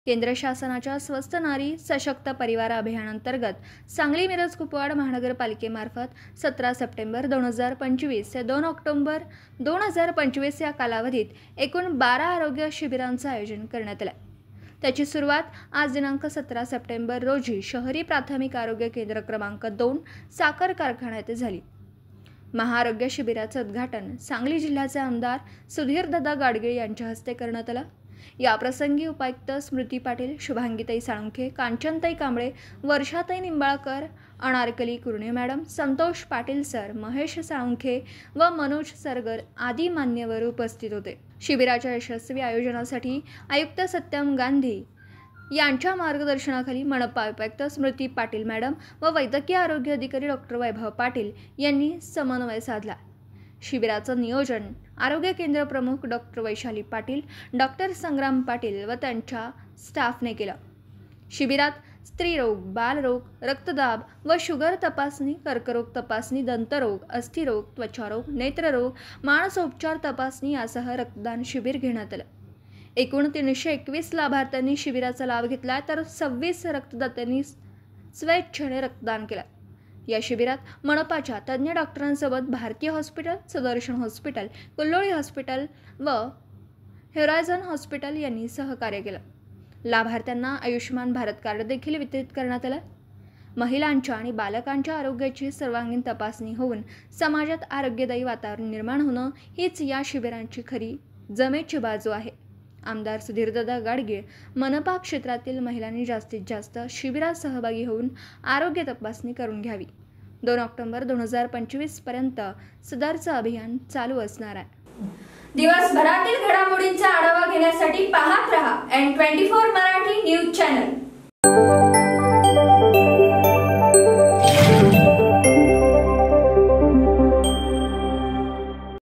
केंद्र शासनाच्या स्वस्थ नारी सशक्त परिवार अभियानांतर्गत सांगली मिरज कुपवाड महानगरपालिकेमार्फत 17 सप्टेंबर 2025 ते 2 ऑक्टोबर 2025 या कालावधीत एकूण 12 आरोग्य शिबिरांचं आयोजन करण्यात आलं। त्याची सुरुवात आज दिनांक 17 सप्टेंबर रोजी शहरी प्राथमिक आरोग्य केंद्र क्रमांक 2 साखर कारखान्यात झाली। महाआरोग्य शिबिराचं उद्घाटन सांगली जिल्ह्याचे आमदार सुधीरदादा गाडगीळ यांच्या हस्ते करण्यात आलं। या प्रसंगी उपायुक्त स्मृती पाटील, शुभांगीताई साळुंखे, कांचनताई कांबळे, वर्षाताई निंबाळकर, अनारकली कुरणे मॅडम, संतोष पाटील सर, महेश साळुंखे व मनोज सरगर आदी मान्यवर उपस्थित होते। शिबिराच्या यशस्वी आयोजनासाठी आयुक्त सत्यम गांधी यांच्या मार्गदर्शनाखाली मनपा उपायुक्त स्मृती पाटील मॅडम व वैद्यकीय आरोग्य अधिकारी डॉक्टर वैभव पाटील यांनी समन्वय साधला। शिबिराचं नियोजन आरोग्य केंद्र प्रमुख डॉक्टर वैशाली पाटील, डॉक्टर संग्राम पाटील व त्यांच्या स्टाफने केलं। शिबिरात स्त्रीरोग, बालरोग, रक्तदाब व शुगर तपासणी, कर्करोग तपासणी, दंतरोग, अस्थिरोग, त्वचारोग, नेत्ररोग, मानसोपचार तपासणी यासह रक्तदान शिबिर घेण्यात आलं। एकूण 321 लाभार्थ्यांनी शिबिराचा लाभ घेतला तर 26 रक्तदात्यांनी स्वेच्छेने रक्तदान केलं। या शिबिरात मनपाच्या तज्ञ डॉक्टरांसोबत भारतीय hospital, Sudarshan hospital, Kulloli hospital व होरायझन हॉस्पिटल यांनी सहकार्य केलं। लाभार्थ्यांना आयुष्यमान भारत कार्ड देखील वितरित करण्यात आलं। महिलांच्या आणि बालकांच्या आरोग्याची सर्वांगीण तपासणी होऊन समाजात आरोग्यदायी वातावरण निर्माण होणं हीच या शिबिरांची खरी जमेची बाजू आहे। आमदार सुधीरदादा गाडगीळ मनपा क्षेत्रातील महिलांनी जास्तीत जास्त शिबिरात सहभागी होऊन आरोग्य तपासणी करून घ्यावी। 2 ऑक्टोबर 2025 पर्यंत सदरचं अभियान चालू असणार आहे। दिवसभरातील घडामोडींचा आढावा घेण्यासाठी पाहत रहा N24 मराठी न्यूज चॅनल।